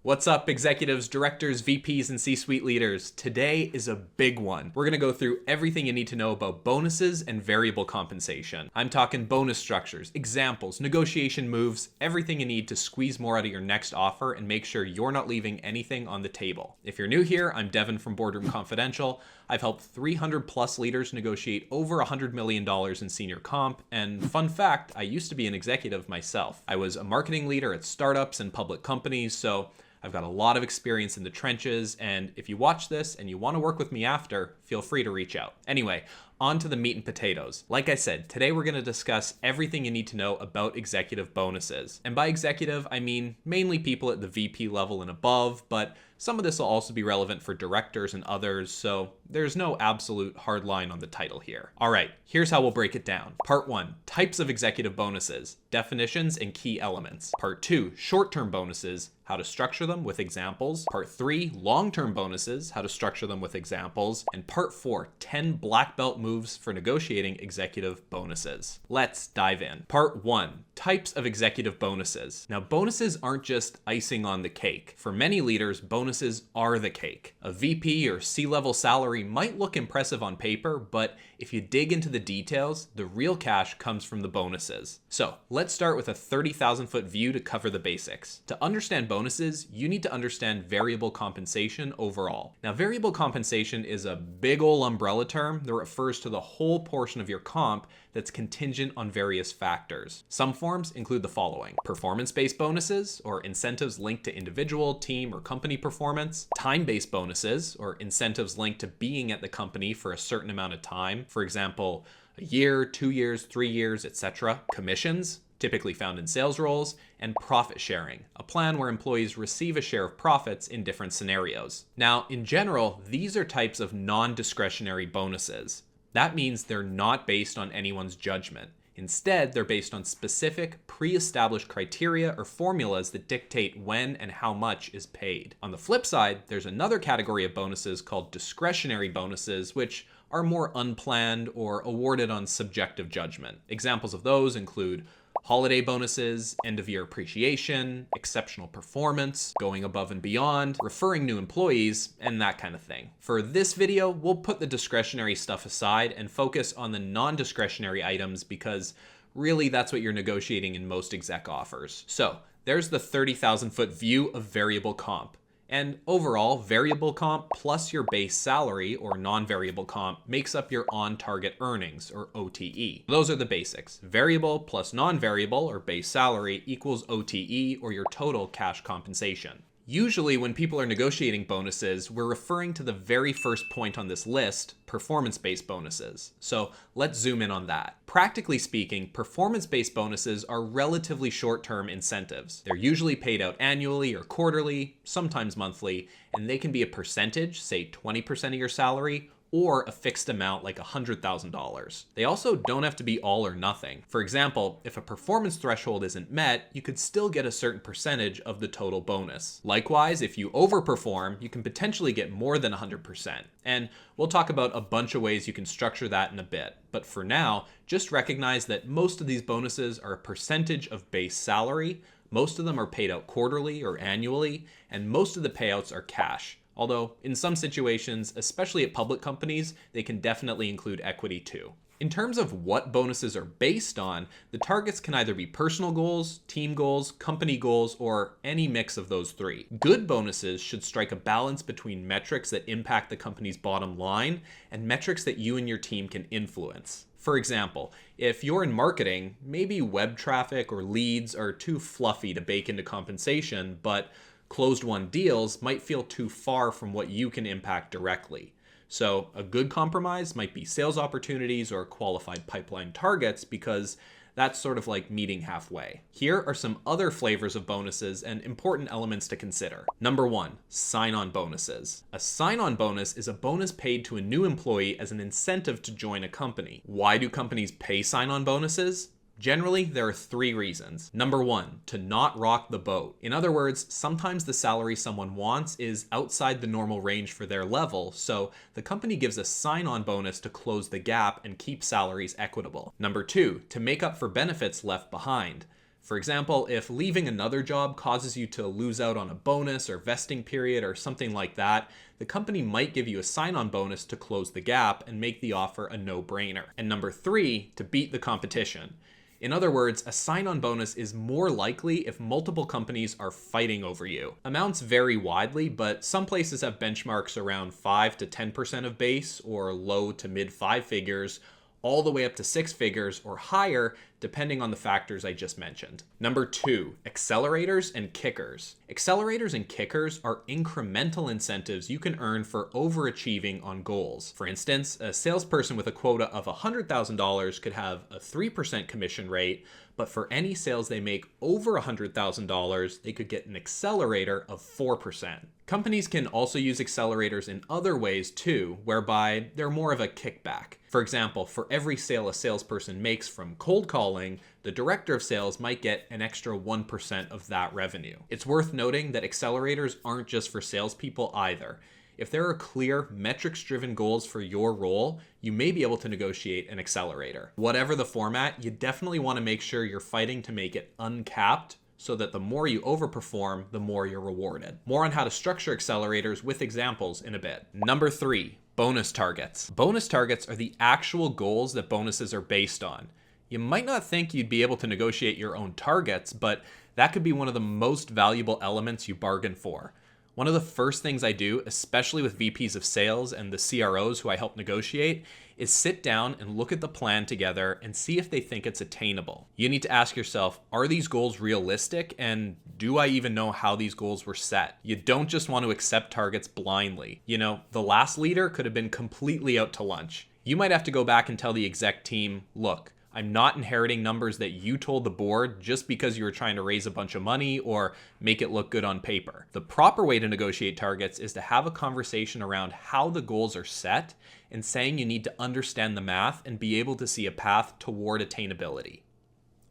What's up, executives, directors, VPs, and C-suite leaders? Today is a big one. We're going to go through everything you need to know about bonuses and variable compensation. I'm talking bonus structures, examples, negotiation moves, everything you need to squeeze more out of your next offer and make sure you're not leaving anything on the table. If you're new here, I'm Devon from Boardroom Confidential. I've helped 300 plus leaders negotiate over $100 million in senior comp. And fun fact, I used to be an executive myself. I was a marketing leader at startups and public companies, so I've got a lot of experience in the trenches, and if you watch this and you want to work with me after, feel free to reach out. Anyway, on to the meat and potatoes. Like I said, today we're going to discuss everything you need to know about executive bonuses. And by executive, I mean mainly people at the VP level and above, but some of this will also be relevant for directors and others, so there's no absolute hard line on the title here. All right, here's how we'll break it down. Part 1, types of executive bonuses, definitions and key elements. Part 2, short-term bonuses, how to structure them with examples. Part 3, long-term bonuses, how to structure them with examples. And Part 4, 10 black belt moves for negotiating executive bonuses. Let's dive in. Part 1, types of executive bonuses. Now, bonuses aren't just icing on the cake. For many leaders, bonuses are the cake. A VP or C-level salary might look impressive on paper, but if you dig into the details, the real cash comes from the bonuses. So let's start with a 30,000-foot view to cover the basics. To understand bonuses, you need to understand variable compensation overall. Now, variable compensation is a big ol' umbrella term that refers to the whole portion of your comp that's contingent on various factors. Some forms include the following: performance-based bonuses, or incentives linked to individual, team, or company performance; time-based bonuses, or incentives linked to being at the company for a certain amount of time, for example, a year, 2 years, 3 years, etc. Commissions, typically found in sales roles; and profit sharing, a plan where employees receive a share of profits in different scenarios. Now, in general, these are types of non-discretionary bonuses. That means they're not based on anyone's judgment. Instead, they're based on specific, pre-established criteria or formulas that dictate when and how much is paid. On the flip side, there's another category of bonuses called discretionary bonuses, which are more unplanned or awarded on subjective judgment. Examples of those include holiday bonuses, end-of-year appreciation, exceptional performance, going above and beyond, referring new employees, and that kind of thing. For this video, we'll put the discretionary stuff aside and focus on the non-discretionary items because really that's what you're negotiating in most exec offers. So there's the 30,000-foot view of variable comp. And overall, variable comp plus your base salary or non-variable comp makes up your on-target earnings, or OTE. Those are the basics. Variable plus non-variable or base salary equals OTE, or your total cash compensation. Usually when people are negotiating bonuses, we're referring to the very first point on this list, performance-based bonuses. So let's zoom in on that. Practically speaking, performance-based bonuses are relatively short-term incentives. They're usually paid out annually or quarterly, sometimes monthly, and they can be a percentage, say 20% of your salary, or a fixed amount like $100,000. They also don't have to be all or nothing. For example, if a performance threshold isn't met, you could still get a certain percentage of the total bonus. Likewise, if you overperform, you can potentially get more than 100%. And we'll talk about a bunch of ways you can structure that in a bit. But for now, just recognize that most of these bonuses are a percentage of base salary, most of them are paid out quarterly or annually, and most of the payouts are cash. Although in some situations, especially at public companies, they can definitely include equity too. In terms of what bonuses are based on, the targets can either be personal goals, team goals, company goals, or any mix of those three. Good bonuses should strike a balance between metrics that impact the company's bottom line and metrics that you and your team can influence. For example, if you're in marketing, maybe web traffic or leads are too fluffy to bake into compensation, but closed-won deals might feel too far from what you can impact directly. So a good compromise might be sales opportunities or qualified pipeline targets, because that's sort of like meeting halfway. Here are some other flavors of bonuses and important elements to consider. Number 1, sign-on bonuses. A sign-on bonus is a bonus paid to a new employee as an incentive to join a company. Why do companies pay sign-on bonuses? Generally, there are 3 reasons. Number 1, to not rock the boat. In other words, sometimes the salary someone wants is outside the normal range for their level, so the company gives a sign-on bonus to close the gap and keep salaries equitable. Number 2, to make up for benefits left behind. For example, if leaving another job causes you to lose out on a bonus or vesting period or something like that, the company might give you a sign-on bonus to close the gap and make the offer a no-brainer. And number 3, to beat the competition. In other words, a sign-on bonus is more likely if multiple companies are fighting over you. Amounts vary widely, but some places have benchmarks around 5 to 10% of base or low to mid 5 figures, all the way up to 6 figures or higher, depending on the factors I just mentioned. Number 2, accelerators and kickers. Accelerators and kickers are incremental incentives you can earn for overachieving on goals. For instance, a salesperson with a quota of $100,000 could have a 3% commission rate, but for any sales they make over $100,000, they could get an accelerator of 4%. Companies can also use accelerators in other ways too, whereby they're more of a kickback. For example, for every sale a salesperson makes from cold calling, the director of sales might get an extra 1% of that revenue. It's worth noting that accelerators aren't just for salespeople either. If there are clear metrics-driven goals for your role, you may be able to negotiate an accelerator. Whatever the format, you definitely want to make sure you're fighting to make it uncapped, so that the more you overperform, the more you're rewarded. More on how to structure accelerators with examples in a bit. Number 3, bonus targets. Bonus targets are the actual goals that bonuses are based on. You might not think you'd be able to negotiate your own targets, but that could be one of the most valuable elements you bargain for. One of the first things I do, especially with VPs of sales and the CROs who I help negotiate, is sit down and look at the plan together and see if they think it's attainable. You need to ask yourself, are these goals realistic, and do I even know how these goals were set? You don't just want to accept targets blindly. You know, the last leader could have been completely out to lunch. You might have to go back and tell the exec team, look, I'm not inheriting numbers that you told the board just because you were trying to raise a bunch of money or make it look good on paper. The proper way to negotiate targets is to have a conversation around how the goals are set and saying you need to understand the math and be able to see a path toward attainability.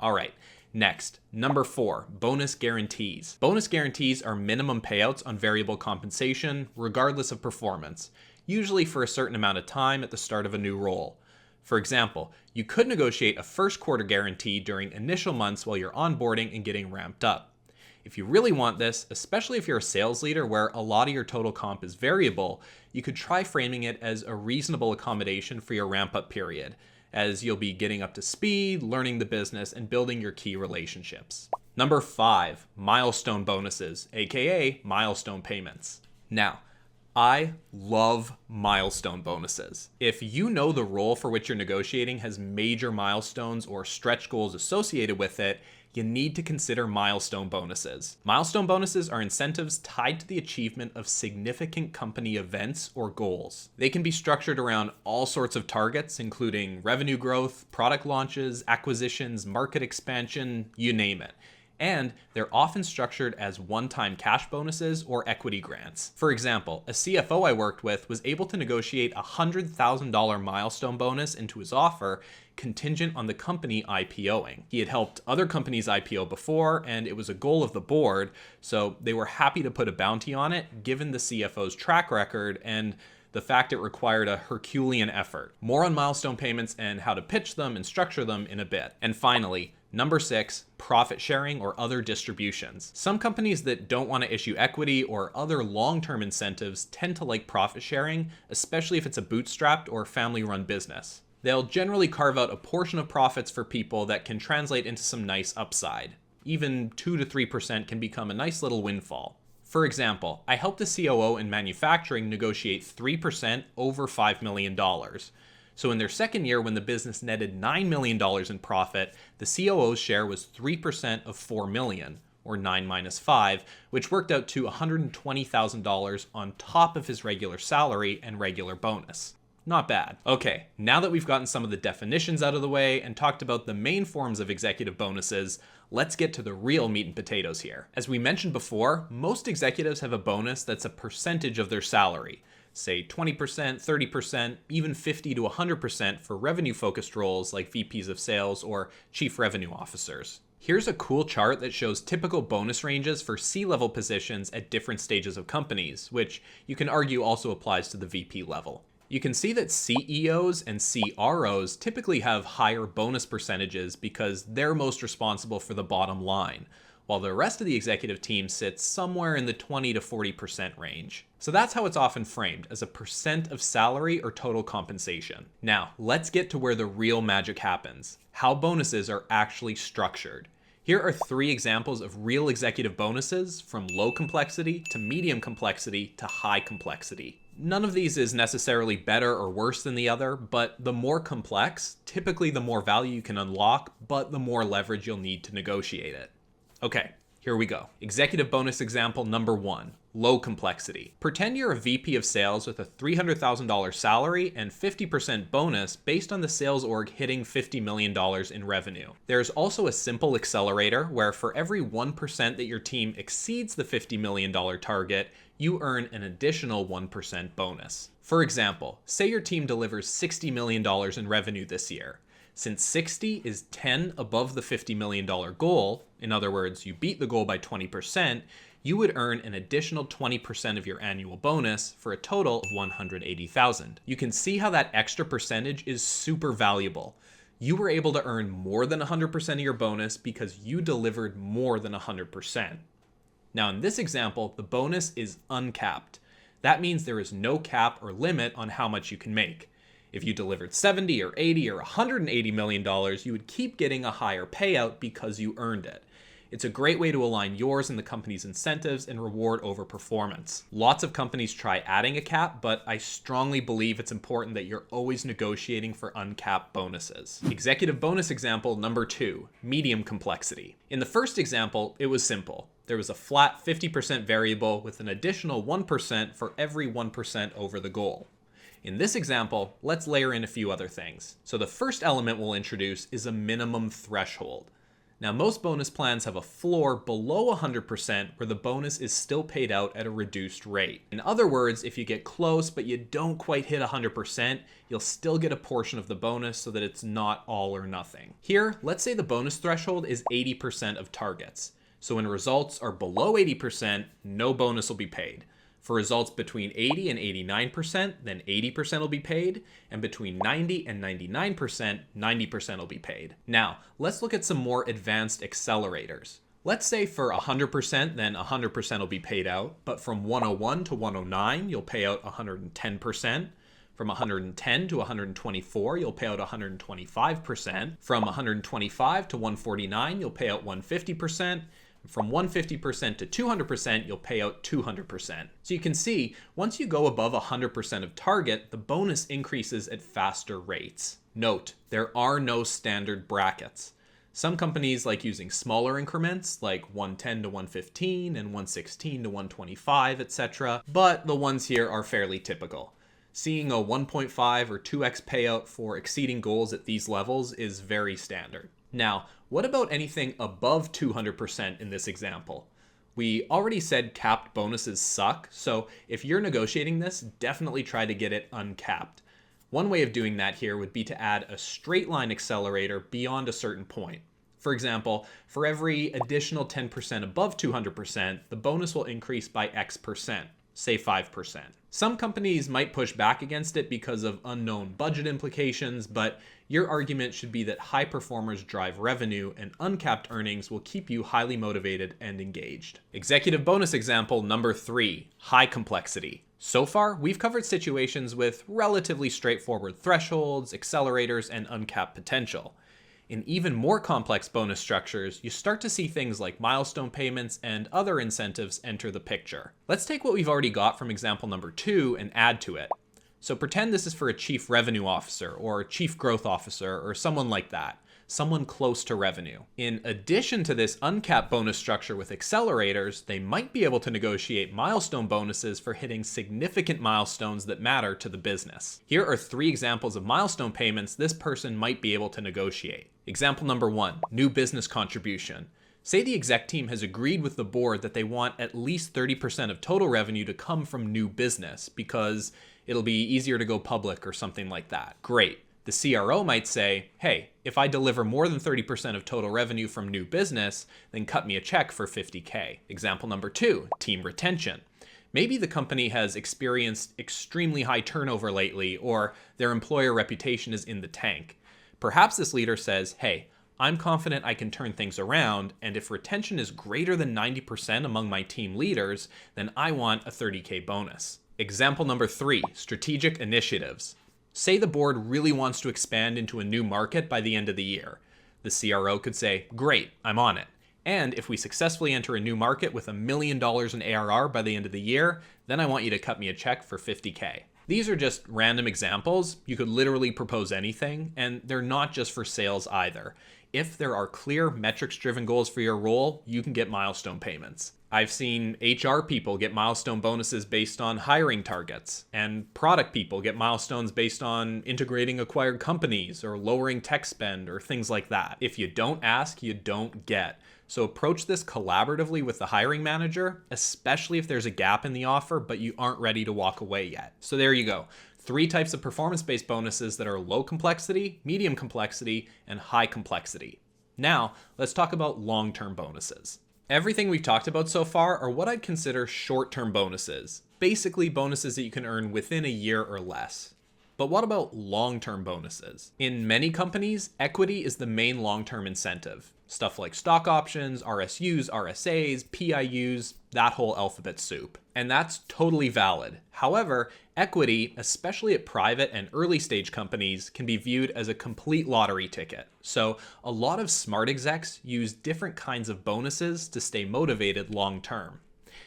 All right, next, number 4, bonus guarantees. Bonus guarantees are minimum payouts on variable compensation, regardless of performance, usually for a certain amount of time at the start of a new role. For example, you could negotiate a first quarter guarantee during initial months while you're onboarding and getting ramped up. If you really want this, especially if you're a sales leader where a lot of your total comp is variable, you could try framing it as a reasonable accommodation for your ramp up period, as you'll be getting up to speed, learning the business, and building your key relationships. Number 5, milestone bonuses, aka milestone payments. Now, I love milestone bonuses. If you know the role for which you're negotiating has major milestones or stretch goals associated with it, you need to consider milestone bonuses. Milestone bonuses are incentives tied to the achievement of significant company events or goals. They can be structured around all sorts of targets, including revenue growth, product launches, acquisitions, market expansion, you name it. And they're often structured as one-time cash bonuses or equity grants. For example, a CFO I worked with was able to negotiate a $100,000 milestone bonus into his offer contingent on the company IPOing. He had helped other companies IPO before, and it was a goal of the board, so they were happy to put a bounty on it given the CFO's track record and the fact it required a Herculean effort. More on milestone payments and how to pitch them and structure them in a bit. And finally, number 6, profit sharing or other distributions. Some companies that don't want to issue equity or other long-term incentives tend to like profit sharing, especially if it's a bootstrapped or family-run business. They'll generally carve out a portion of profits for people that can translate into some nice upside. Even 2 to 3% can become a nice little windfall. For example, I helped a COO in manufacturing negotiate 3% over $5 million. So in their second year, when the business netted $9 million in profit, the COO's share was 3% of $4 million, or 9 minus 5, which worked out to $120,000 on top of his regular salary and regular bonus. Not bad. Okay, now that we've gotten some of the definitions out of the way and talked about the main forms of executive bonuses, let's get to the real meat and potatoes here. As we mentioned before, most executives have a bonus that's a percentage of their salary. Say 20%, 30%, even 50 to 100% for revenue-focused roles like VPs of sales or chief revenue officers. Here's a cool chart that shows typical bonus ranges for C-level positions at different stages of companies, which you can argue also applies to the VP level. You can see that CEOs and CROs typically have higher bonus percentages because they're most responsible for the bottom line, while the rest of the executive team sits somewhere in the 20 to 40% range. So that's how it's often framed, as a percent of salary or total compensation. Now, let's get to where the real magic happens, how bonuses are actually structured. Here are 3 examples of real executive bonuses, from low complexity to medium complexity to high complexity. None of these is necessarily better or worse than the other, but the more complex, typically the more value you can unlock, but the more leverage you'll need to negotiate it. Okay, here we go. Executive bonus example number 1, low complexity. Pretend you're a VP of sales with a $300,000 salary and 50% bonus based on the sales org hitting $50 million in revenue. There's also a simple accelerator where for every 1% that your team exceeds the $50 million target, you earn an additional 1% bonus. For example, say your team delivers $60 million in revenue this year. Since 60 is 10 above the $50 million goal, in other words, you beat the goal by 20%, you would earn an additional 20% of your annual bonus for a total of $180,000. You can see how that extra percentage is super valuable. You were able to earn more than 100% of your bonus because you delivered more than 100%. Now in this example, the bonus is uncapped. That means there is no cap or limit on how much you can make. If you delivered 70 or 80 or $180 million, you would keep getting a higher payout because you earned it. It's a great way to align yours and the company's incentives and reward over performance. Lots of companies try adding a cap, but I strongly believe it's important that you're always negotiating for uncapped bonuses. Executive bonus example number 2, medium complexity. In the first example, it was simple. There was a flat 50% variable with an additional 1% for every 1% over the goal. In this example, let's layer in a few other things. So the first element we'll introduce is a minimum threshold. Now, most bonus plans have a floor below 100% where the bonus is still paid out at a reduced rate. In other words, if you get close but you don't quite hit 100%, you'll still get a portion of the bonus so that it's not all or nothing. Here, let's say the bonus threshold is 80% of targets. So when results are below 80%, no bonus will be paid. For results between 80 and 89%, then 80% will be paid, and between 90 and 99%, 90% will be paid. Now, let's look at some more advanced accelerators. Let's say for 100%, then 100% will be paid out, but from 101 to 109, you'll pay out 110%. From 110 to 124, you'll pay out 125%. From 125 to 149, you'll pay out 150%. From 150% to 200%, you'll pay out 200%. So you can see, once you go above 100% of target, the bonus increases at faster rates. Note, there are no standard brackets. Some companies like using smaller increments, like 110 to 115 and 116 to 125, etc., but the ones here are fairly typical. Seeing a 1.5 or 2x payout for exceeding goals at these levels is very standard. Now, what about anything above 200% in this example? We already said capped bonuses suck, so if you're negotiating this, definitely try to get it uncapped. One way of doing that here would be to add a straight line accelerator beyond a certain point. For example, for every additional 10% above 200%, the bonus will increase by X percent, say 5%. Some companies might push back against it because of unknown budget implications, but your argument should be that high performers drive revenue and uncapped earnings will keep you highly motivated and engaged. Executive bonus example number 3, high complexity. So far, we've covered situations with relatively straightforward thresholds, accelerators, and uncapped potential. In even more complex bonus structures, you start to see things like milestone payments and other incentives enter the picture. Let's take what we've already got from example number 2 and add to it. So pretend this is for a chief revenue officer or chief growth officer or someone like that, someone close to revenue. In addition to this uncapped bonus structure with accelerators, they might be able to negotiate milestone bonuses for hitting significant milestones that matter to the business. Here are 3 examples of milestone payments this person might be able to negotiate. Example number 1, new business contribution. Say the exec team has agreed with the board that they want at least 30% of total revenue to come from new business because it'll be easier to go public or something like that. Great. The CRO might say, hey, if I deliver more than 30% of total revenue from new business, then cut me a check for $50K. Example number 2, team retention. Maybe the company has experienced extremely high turnover lately, or their employer reputation is in the tank. Perhaps this leader says, hey, I'm confident I can turn things around, and if retention is greater than 90% among my team leaders, then I want a 30K bonus. Example number 3, strategic initiatives. Say the board really wants to expand into a new market by the end of the year. The CRO could say, great, I'm on it. And if we successfully enter a new market with $1 million in ARR by the end of the year, then I want you to cut me a check for 50K. These are just random examples. You could literally propose anything, and they're not just for sales either. If there are clear metrics-driven goals for your role, you can get milestone payments. I've seen HR people get milestone bonuses based on hiring targets, and product people get milestones based on integrating acquired companies or lowering tech spend or things like that. If you don't ask, you don't get. So approach this collaboratively with the hiring manager, especially if there's a gap in the offer, but you aren't ready to walk away yet. So there you go. 3 types of performance-based bonuses that are low complexity, medium complexity, and high complexity. Now, let's talk about long-term bonuses. Everything we've talked about so far are what I'd consider short-term bonuses, basically bonuses that you can earn within a year or less. But what about long-term bonuses? In many companies, equity is the main long-term incentive. Stuff like stock options, RSUs, RSAs, PIUs, that whole alphabet soup. And that's totally valid. However, equity, especially at private and early stage companies, can be viewed as a complete lottery ticket. So a lot of smart execs use different kinds of bonuses to stay motivated long term.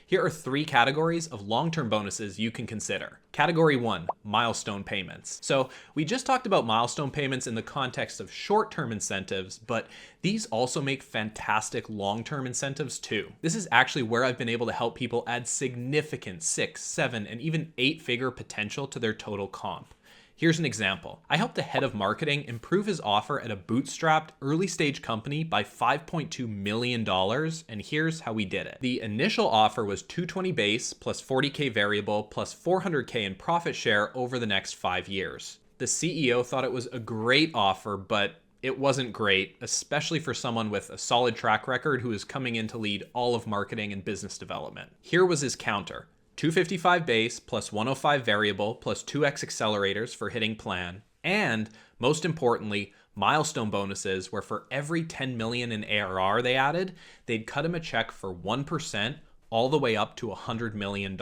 Here are 3 categories of long-term bonuses you can consider. Category 1, milestone payments. So we just talked about milestone payments in the context of short-term incentives, but these also make fantastic long-term incentives too. This is actually where I've been able to help people add significant 6, 7, and even 8-figure potential to their total comp. Here's an example. I helped a head of marketing improve his offer at a bootstrapped early stage company by $5.2 million, and here's how we did it. The initial offer was $220 base plus $40K variable plus $400K in profit share over the next 5 years. The CEO thought it was a great offer, but it wasn't great, especially for someone with a solid track record who is coming in to lead all of marketing and business development. Here was his counter. 255 base plus 105 variable plus 2x accelerators for hitting plan, and most importantly, milestone bonuses where for every 10 million in ARR they added, they'd cut him a check for 1% all the way up to $100 million.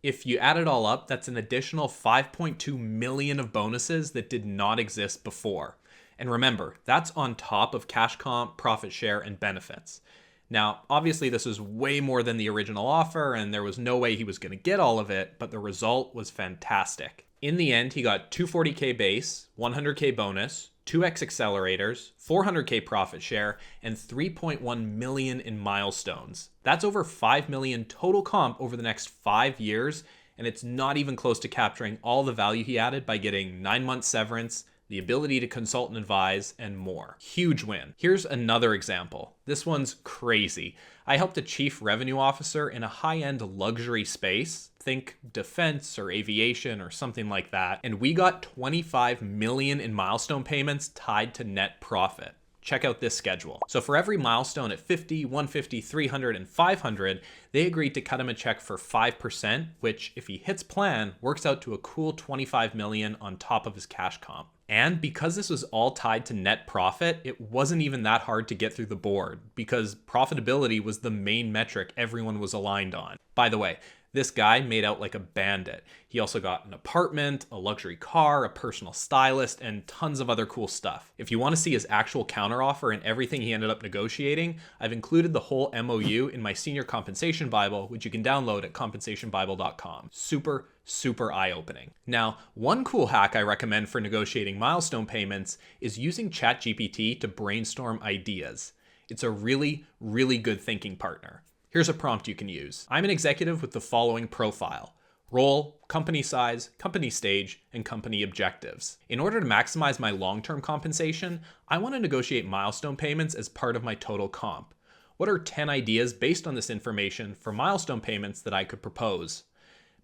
If you add it all up, that's an additional 5.2 million of bonuses that did not exist before. And remember, that's on top of cash comp, profit share, and benefits. Now, obviously this was way more than the original offer and there was no way he was going to get all of it, but the result was fantastic. In the end, he got 240K base, 100K bonus, 2x accelerators, 400K profit share, and 3.1 million in milestones. That's over 5 million total comp over the next 5 years, and it's not even close to capturing all the value he added by getting 9-month severance, the ability to consult and advise, and more. Huge win. Here's another example. This one's crazy. I helped a chief revenue officer in a high-end luxury space, think defense or aviation or something like that, and we got 25 million in milestone payments tied to net profit. Check out this schedule. So for every milestone at 50, 150, 300, and 500, they agreed to cut him a check for 5%, which if he hits plan, works out to a cool 25 million on top of his cash comp. And because this was all tied to net profit, it wasn't even that hard to get through the board because profitability was the main metric everyone was aligned on. By the way, this guy made out like a bandit. He also got an apartment, a luxury car, a personal stylist, and tons of other cool stuff. If you want to see his actual counteroffer and everything he ended up negotiating, I've included the whole MOU in my Senior Compensation Bible, which you can download at compensationbible.com. Super eye-opening. Now, one cool hack I recommend for negotiating milestone payments is using ChatGPT to brainstorm ideas. It's a really good thinking partner. Here's a prompt you can use. I'm an executive with the following profile: role, company size, company stage, and company objectives. In order to maximize my long-term compensation, I want to negotiate milestone payments as part of my total comp. What are 10 ideas based on this information for milestone payments that I could propose?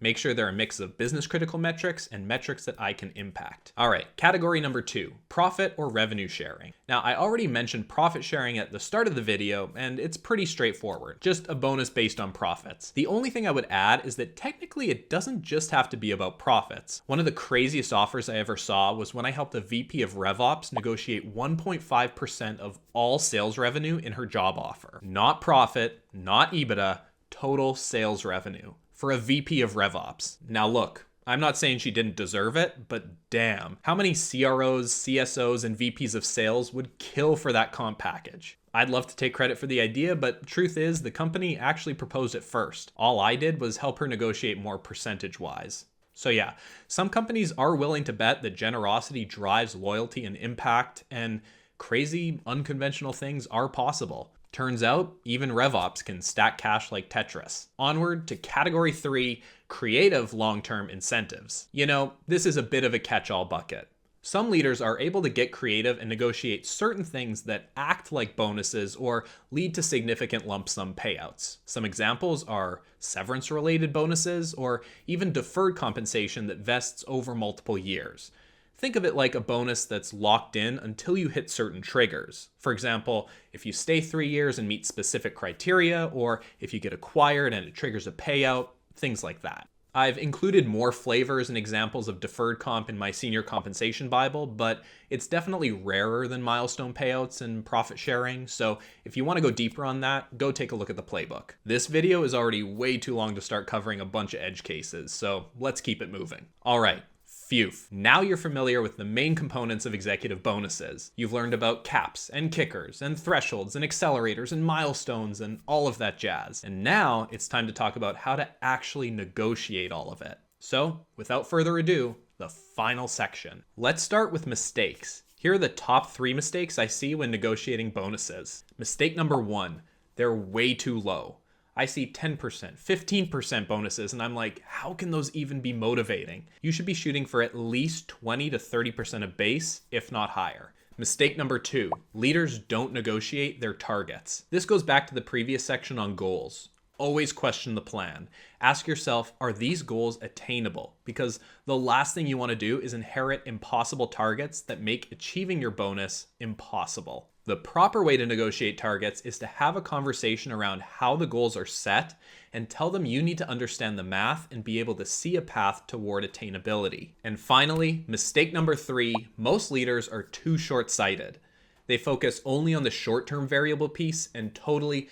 Make sure they're a mix of business critical metrics and metrics that I can impact. All right, category number 2, profit or revenue sharing. Now, I already mentioned profit sharing at the start of the video, and it's pretty straightforward, just a bonus based on profits. The only thing I would add is that technically it doesn't just have to be about profits. One of the craziest offers I ever saw was when I helped a VP of RevOps negotiate 1.5% of all sales revenue in her job offer. Not profit, not EBITDA, total sales revenue for a VP of RevOps. Now look, I'm not saying she didn't deserve it, but damn, how many CROs, CSOs, and VPs of sales would kill for that comp package? I'd love to take credit for the idea, but truth is the company actually proposed it first. All I did was help her negotiate more percentage-wise. So yeah, some companies are willing to bet that generosity drives loyalty and impact, and crazy, unconventional things are possible. Turns out, even RevOps can stack cash like Tetris. Onward to category 3, creative long-term incentives. You know, this is a bit of a catch-all bucket. Some leaders are able to get creative and negotiate certain things that act like bonuses or lead to significant lump sum payouts. Some examples are severance-related bonuses or even deferred compensation that vests over multiple years. Think of it like a bonus that's locked in until you hit certain triggers. For example, if you stay 3 years and meet specific criteria, or if you get acquired and it triggers a payout, things like that. I've included more flavors and examples of deferred comp in my senior compensation Bible, but it's definitely rarer than milestone payouts and profit sharing. So if you want to go deeper on that, go take a look at the playbook. This video is already way too long to start covering a bunch of edge cases, so let's keep it moving. All right. Phew. Now you're familiar with the main components of executive bonuses. You've learned about caps and kickers and thresholds and accelerators and milestones and all of that jazz. And now it's time to talk about how to actually negotiate all of it. So without further ado, the final section. Let's start with mistakes. Here are the top 3 mistakes I see when negotiating bonuses. Mistake number 1, they're way too low. I see 10%, 15% bonuses, and I'm like, how can those even be motivating? You should be shooting for at least 20 to 30% of base, if not higher. Mistake number 2, leaders don't negotiate their targets. This goes back to the previous section on goals. Always question the plan. Ask yourself, are these goals attainable? Because the last thing you want to do is inherit impossible targets that make achieving your bonus impossible. The proper way to negotiate targets is to have a conversation around how the goals are set and tell them you need to understand the math and be able to see a path toward attainability. And finally, mistake number 3, most leaders are too short-sighted. They focus only on the short-term variable piece and totally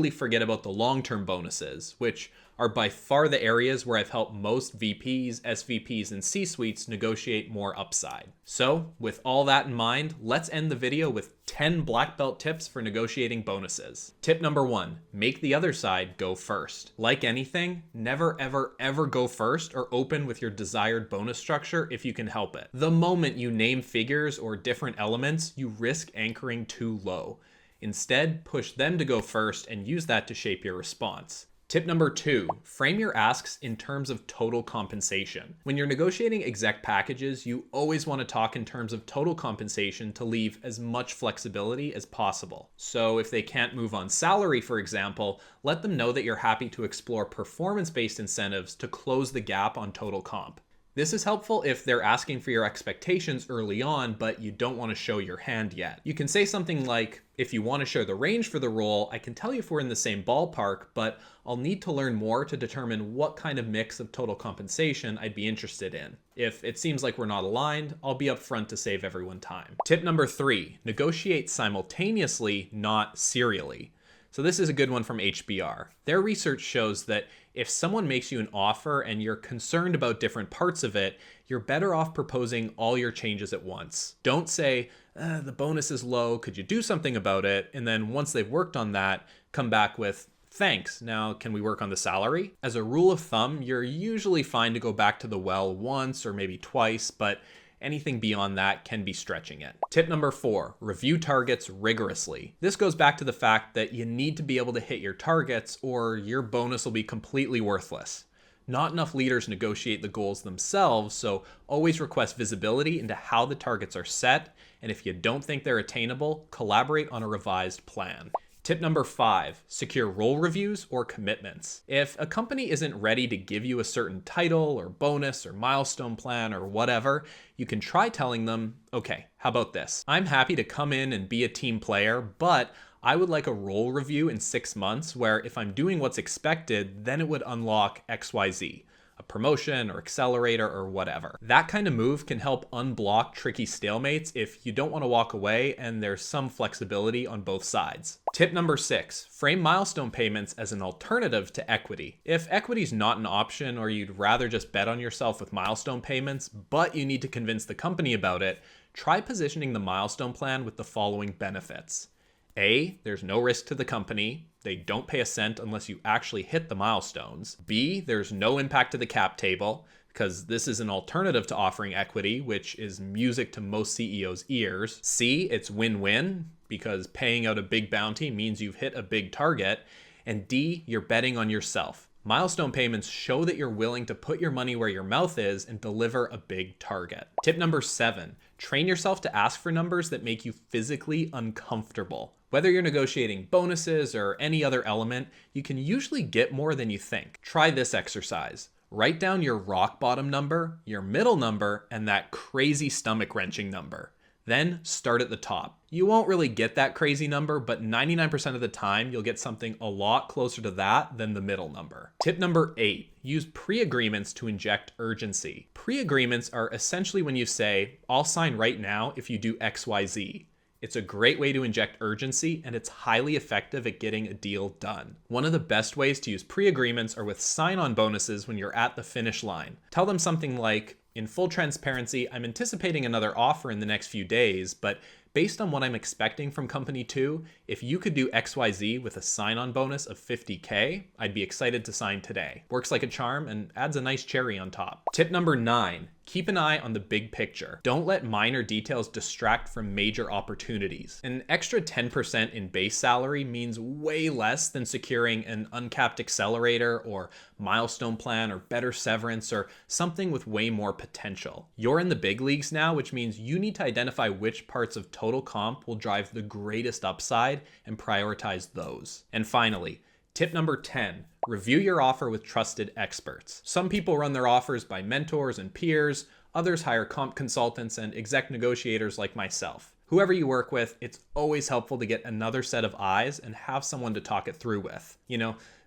forget about the long-term bonuses, which are by far the areas where I've helped most VPs, SVPs, and C-suites negotiate more upside. So with all that in mind, let's end the video with 10 black belt tips for negotiating bonuses. Tip number 1, make the other side go first. Like anything, never ever go first or open with your desired bonus structure if you can help it. The moment you name figures or different elements, you risk anchoring too low. Instead, push them to go first and use that to shape your response. Tip number 2, frame your asks in terms of total compensation. When you're negotiating exec packages, you always want to talk in terms of total compensation to leave as much flexibility as possible. So if they can't move on salary, for example, let them know that you're happy to explore performance-based incentives to close the gap on total comp. This is helpful if they're asking for your expectations early on, but you don't want to show your hand yet. You can say something like, if you want to show the range for the role, I can tell you if we're in the same ballpark, but I'll need to learn more to determine what kind of mix of total compensation I'd be interested in. If it seems like we're not aligned, I'll be upfront to save everyone time. Tip number 3, negotiate simultaneously, not serially. So this is a good one from HBR. Their research shows that if someone makes you an offer and you're concerned about different parts of it, you're better off proposing all your changes at once. Don't say, the bonus is low, could you do something about it? And then once they've worked on that, come back with, thanks, now can we work on the salary? As a rule of thumb, you're usually fine to go back to the well once or maybe twice, but anything beyond that can be stretching it. Tip number 4, review targets rigorously. This goes back to the fact that you need to be able to hit your targets or your bonus will be completely worthless. Not enough leaders negotiate the goals themselves, so always request visibility into how the targets are set, and if you don't think they're attainable, collaborate on a revised plan. Tip number 5, secure role reviews or commitments. If a company isn't ready to give you a certain title or bonus or milestone plan or whatever, you can try telling them, okay, how about this? I'm happy to come in and be a team player, but I would like a role review in 6 months where if I'm doing what's expected, then it would unlock XYZ. A promotion or accelerator or whatever. That kind of move can help unblock tricky stalemates if you don't want to walk away and there's some flexibility on both sides. Tip number 6, frame milestone payments as an alternative to equity. If equity is not an option or you'd rather just bet on yourself with milestone payments, but you need to convince the company about it, try positioning the milestone plan with the following benefits. A, there's no risk to the company. They don't pay a cent unless you actually hit the milestones. B, there's no impact to the cap table because this is an alternative to offering equity, which is music to most CEOs' ears. C, it's win-win because paying out a big bounty means you've hit a big target. And D, you're betting on yourself. Milestone payments show that you're willing to put your money where your mouth is and deliver a big target. Tip number 7, train yourself to ask for numbers that make you physically uncomfortable. Whether you're negotiating bonuses or any other element, you can usually get more than you think. Try this exercise. Write down your rock bottom number, your middle number, and that crazy stomach wrenching number. Then start at the top. You won't really get that crazy number, but 99% of the time, you'll get something a lot closer to that than the middle number. Tip number 8, use pre-agreements to inject urgency. Pre-agreements are essentially when you say, I'll sign right now if you do XYZ. It's a great way to inject urgency, and it's highly effective at getting a deal done. One of the best ways to use pre-agreements are with sign-on bonuses when you're at the finish line. Tell them something like, in full transparency, I'm anticipating another offer in the next few days, but based on what I'm expecting from company 2, if you could do XYZ with a sign-on bonus of $50K, I'd be excited to sign today. Works like a charm and adds a nice cherry on top. Tip number 9, keep an eye on the big picture. Don't let minor details distract from major opportunities. An extra 10% in base salary means way less than securing an uncapped accelerator or milestone plan or better severance or something with way more potential. You're in the big leagues now, which means you need to identify which parts of total comp will drive the greatest upside and prioritize those. And finally, tip number 10, review your offer with trusted experts. Some people run their offers by mentors and peers, others hire comp consultants and exec negotiators like myself. Whoever you work with, it's always helpful to get another set of eyes and have someone to talk it through with.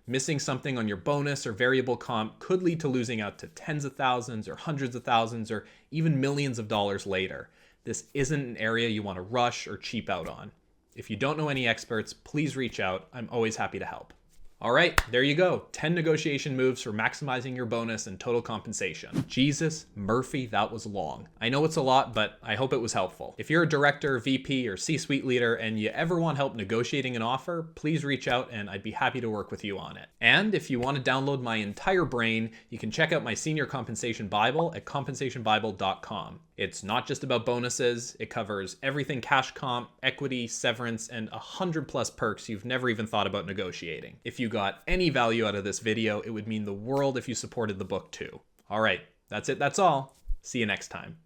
Missing something on your bonus or variable comp could lead to losing out to tens of thousands or hundreds of thousands or even millions of dollars later. This isn't an area you want to rush or cheap out on. If you don't know any experts, please reach out. I'm always happy to help. All right, there you go. 10 negotiation moves for maximizing your bonus and total compensation. Jesus, Murphy, that was long. I know it's a lot, but I hope it was helpful. If you're a director, VP, or C-suite leader and you ever want help negotiating an offer, please reach out and I'd be happy to work with you on it. And if you want to download my entire brain, you can check out my Senior Compensation Bible at compensationbible.com. It's not just about bonuses. It covers everything cash comp, equity, severance, and 100+ perks you've never even thought about negotiating. If you got any value out of this video, it would mean the world if you supported the book too. All right, that's it. That's all. See you next time.